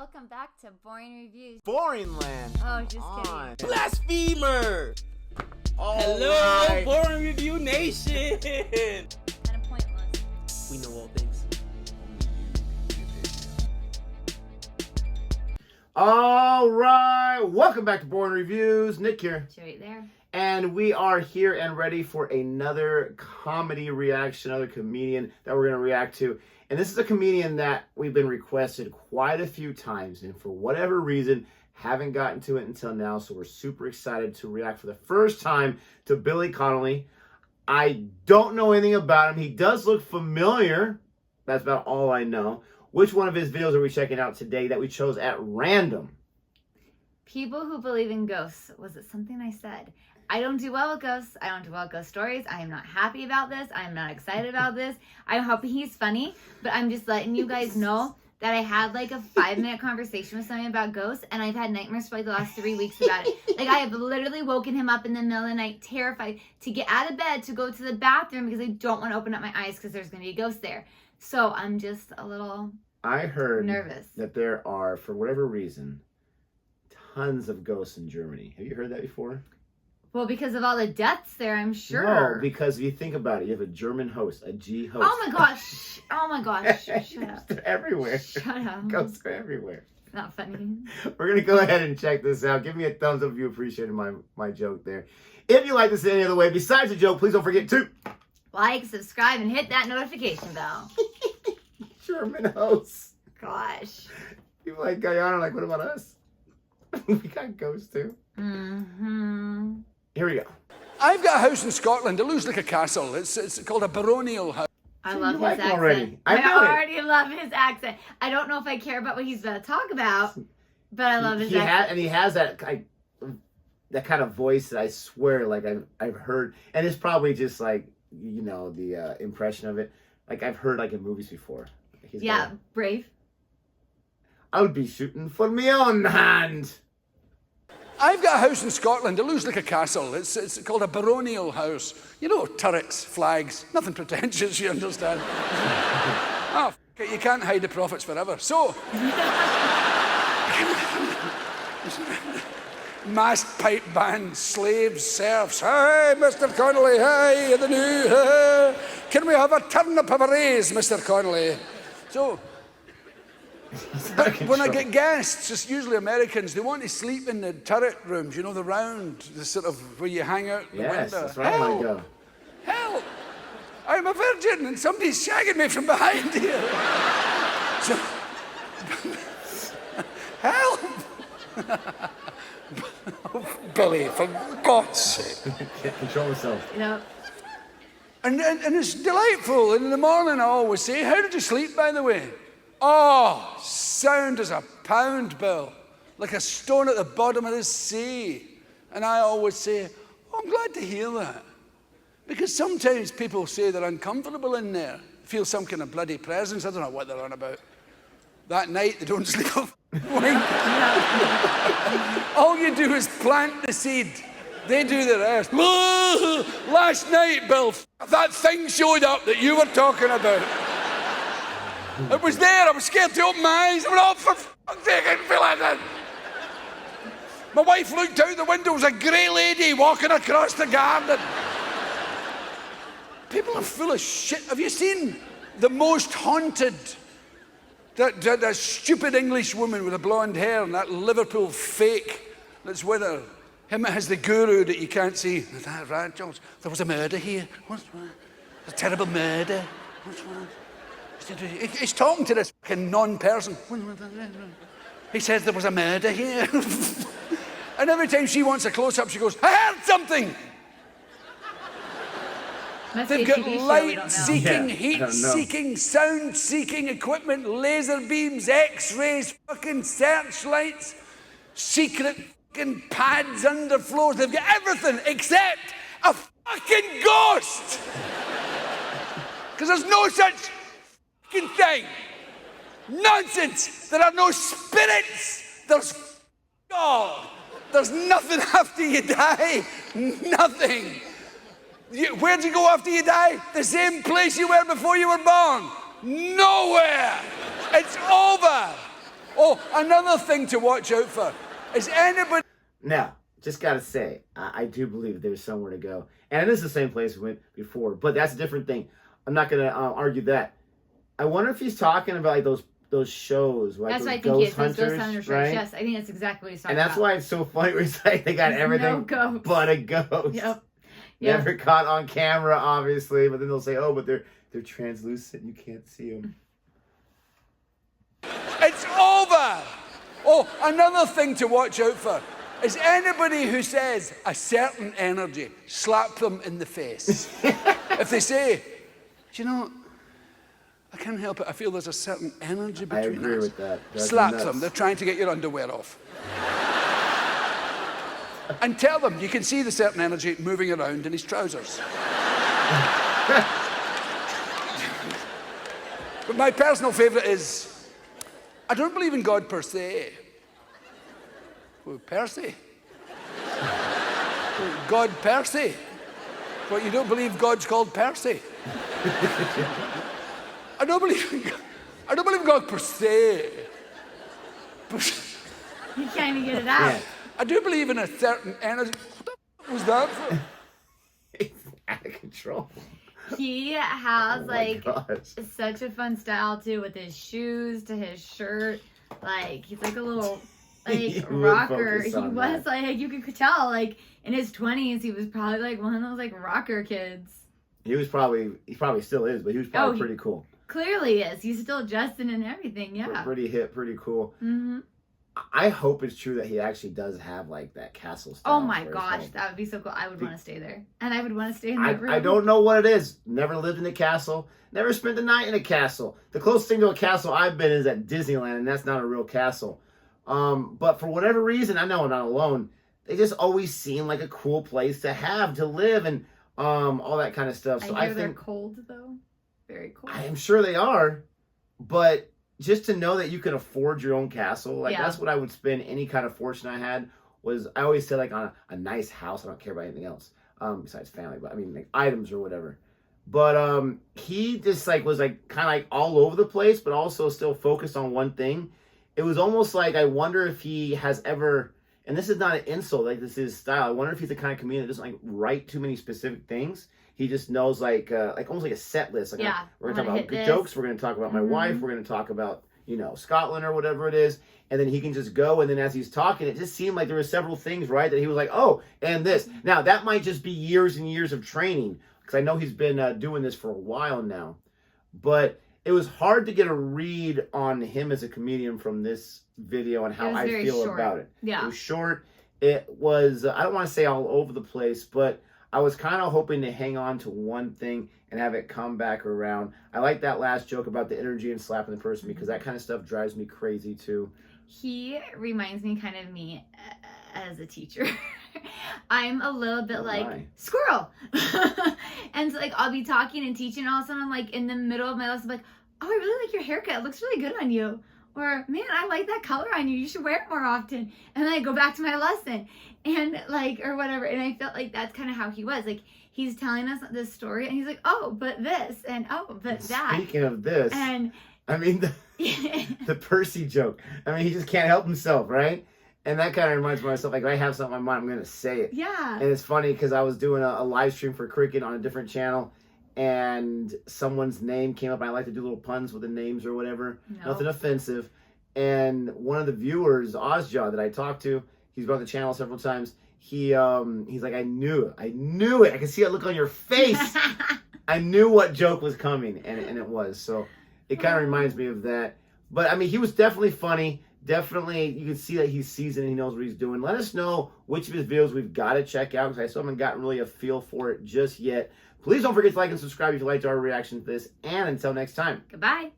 welcome back to Boring Reviews. Boring land. Oh, just kidding. Blasphemer! Hello, right. Boring Review Nation! Kind of pointless. We know all things. All right, welcome back to Boring Reviews. Nick here. Right there. And we are here and ready for another comedy reaction, another comedian that we're going to react to. And this is a comedian that we've been requested quite a few times. And for whatever reason, haven't gotten to it until now. So we're super excited to react for the first time to Billy Connolly. I don't know anything about him. He does look familiar. That's about all I know. Which one of his videos are we checking out today that we chose at random? People who believe in ghosts. Was it something I said? I don't do well with ghosts. I don't do well with ghost stories. I am not happy about this. I am not excited about this. I'm hoping he's funny, but I'm just letting you guys know that I had like a 5-minute conversation with somebody about ghosts, and I've had nightmares for like the last 3 weeks about it. Like I have literally woken him up in the middle of the night, terrified, to get out of bed to go to the bathroom because I don't want to open up my eyes because there's going to be a ghost there. So I'm just a little I heard nervous that there are, for whatever reason, tons of ghosts in Germany. Have you heard that before? Well, because of all the deaths there, I'm sure. No, because if you think about it, you have a German host, a G host. Oh my gosh. Oh my gosh. Shut up. They're everywhere. Shut up. Ghosts are everywhere. Not funny. We're going to go ahead and check this out. Give me a thumbs up if you appreciated my joke there. If you like this any other way, besides the joke, please don't forget to Like, subscribe, and hit that notification bell. German hosts. Gosh. People like Guyana are like, what about us? We got ghosts too. Mm-hmm. Here we go. I've got a house in Scotland. It looks like a castle. It's called a baronial house. I So love you his like him accent. already. I I know it. already love his accent. I don't know if I care about what he's going to talk about, but I love his accent. He has that kind of voice that I swear, like I've heard, and it's probably just like, you know, the impression of it. Like I've heard like in movies before. Yeah, Brave. I would be shooting for my own hand. I've got a house in Scotland. It looks like a castle. It's called a baronial house. You know, turrets, flags, nothing pretentious, you understand. Oh, f it, you can't hide the profits forever. So, masked pipe band, slaves, serfs. Hey, Mr. Connolly, hey, the new, can we have a turnip of a raise, Mr. Connolly? So, but when I get guests, it's usually Americans, they want to sleep in the turret rooms, you know, the round, the sort of where you hang out the Yes, window. that's right. I want to go. Help! I'm a virgin and somebody's shagging me from behind here. So, help! Oh, Billy, for God's sake. Can't control myself. You know, And it's delightful. And in the morning I always say, how did you sleep, by the way? Oh, sound as a pound, Bill. Like a stone at the bottom of the sea. And I always say, oh, I'm glad to hear that. Because sometimes people say they're uncomfortable in there, feel some kind of bloody presence. I don't know what they're on about. That night, they don't sleep off. All you do is plant the seed. They do the rest. Last night, Bill, that thing showed up that you were talking about. It was there. I was scared to open my eyes. I went, oh, for fuck's sake, I didn't feel anything. My wife looked out the window. There was a grey lady walking across the garden. People are full of shit. Have you seen The Most Haunted? That stupid English woman with the blonde hair and that Liverpool fake that's with her. Him that has the guru that you can't see. Is that right, George? There was a murder here. What's wrong? A terrible murder. What's wrong? He's talking to this fucking non-person. He says there was a murder here. And every time she wants a close-up, she goes, I heard something. They've got light-seeking, heat-seeking, sound-seeking equipment, laser beams, X-rays, fucking searchlights, secret fucking pads under floors. They've got everything except a fucking ghost. Because there's no such fucking thing. Nonsense. There are no spirits. There's God. There's nothing after you die. Nothing. Where'd you go after you die? The same place you were before you were born. Nowhere. It's over. Oh, another thing to watch out for. Is anybody... Now, just gotta say, I do believe there's somewhere to go. And it is the same place we went before, but that's a different thing. I'm not gonna argue that. I wonder if he's talking about like those shows, like That's those what I think he is. Those hunters, ghost hunters, right? Yes, I think that's exactly what he's talking And that's about. why it's so funny. Where it's like they got There's everything no ghosts. but a ghost. Yep. Never caught on camera, obviously. But then they'll say, "Oh, but they're translucent. You can't see them." It's over! Oh, another thing to watch out for. Is anybody who says a certain energy, slap them in the face. If they say, "Do you know, I can't help it, I feel there's a certain energy between us." I agree with that. That's Slap nuts. them. They're trying to get your underwear off. And tell them you can see the certain energy moving around in his trousers. But my personal favourite is, I don't believe in God per se. Well, Percy? God Percy? What, you don't believe God's called Percy? I don't believe in God per se. You can't even get it out. Yeah. I do believe in a certain energy. What the f- was that for? It's out of control. He has Oh my like gosh. such a fun style too, with his shoes to his shirt. Like he's like a little You like would rocker. focus He on was that. like, you could tell like in his 20s he was probably like one of those like rocker kids. He probably still is, but he was probably pretty cool. Clearly is. He's still Justin and everything. Yeah. Pretty hip, pretty cool. Mm-hmm. I hope it's true that he actually does have like that castle style. Oh my for his gosh, home. that would be so cool. I would want to stay there, and I would want to stay in that room. I don't know what it is. Never lived in a castle. Never spent the night in a castle. The closest thing to a castle I've been is at Disneyland, and that's not a real castle. But for whatever reason, I know I'm not alone. They just always seem like a cool place to have to live and all that kind of stuff. So I hear I they're think cold though, very cold. I am sure they are, but just to know that you can afford your own castle, like Yeah. that's what I would spend any kind of fortune I had. Was I always said like on a nice house. I don't care about anything else besides family, but I mean like items or whatever. But he just like was like kind of like all over the place, but also still focused on one thing. It was almost like I wonder if he has ever, and this is not an insult, like this is his style. I wonder if he's the kind of comedian that doesn't like write too many specific things. He just knows like almost like a set list. Like Yeah, we're I'm gonna gonna talk about hit good this. jokes. We're gonna talk about my Mhm. wife. We're gonna talk about Scotland or whatever it is. And then he can just go. And then as he's talking, it just seemed like there were several things right that he was like, oh, and this. Now that might just be years and years of training because I know he's been doing this for a while now. But it was hard to get a read on him as a comedian from this video and how was I very feel short. about it. Yeah. It was short. It was, I don't want to say all over the place, but I was kind of hoping to hang on to one thing and have it come back around. I like that last joke about the energy and slapping the person because that kind of stuff drives me crazy too. He reminds me kind of me as a teacher. I'm a little bit like my. squirrel. And so like I'll be talking and teaching, and all of a sudden I'm like in the middle of my lesson, like, oh, I really like your haircut. It looks really good on you. Or, man, I like that color on you. You should wear it more often. And then I go back to my lesson and like, or whatever. And I felt like that's kind of how he was. Like he's telling us this story and he's like, oh, but this and oh, but that. Speaking of this, And I mean, the Percy joke. I mean, he just can't help himself, right? And that kind of reminds me of myself, like, if I have something in my mind, I'm going to say it. yeah. And it's funny because I was doing a live stream for Cricket on a different channel, and someone's name came up. I like to do little puns with the names or whatever. No. Nothing offensive. And one of the viewers, Ozjaw, that I talked to, he's been on the channel several times. He's like, I knew it. I knew it. I could see that look on your face. I knew what joke was coming, and it was. So it kind of reminds me of that. But, I mean, he was definitely funny. Definitely, you can see that he's seasoned and he knows what he's doing. Let us know which of his videos we've got to check out because I still haven't gotten really a feel for it just yet. Please don't forget to like and subscribe if you liked our reaction to this. And until next time. Goodbye.